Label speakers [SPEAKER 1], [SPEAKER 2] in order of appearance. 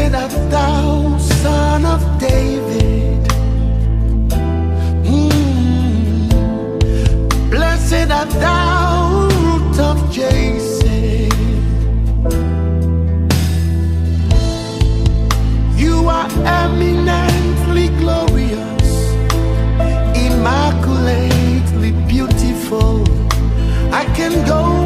[SPEAKER 1] Blessed art thou, Son of David. Blessed art thou, Root of Jesse. You are eminently glorious, immaculately beautiful. I can go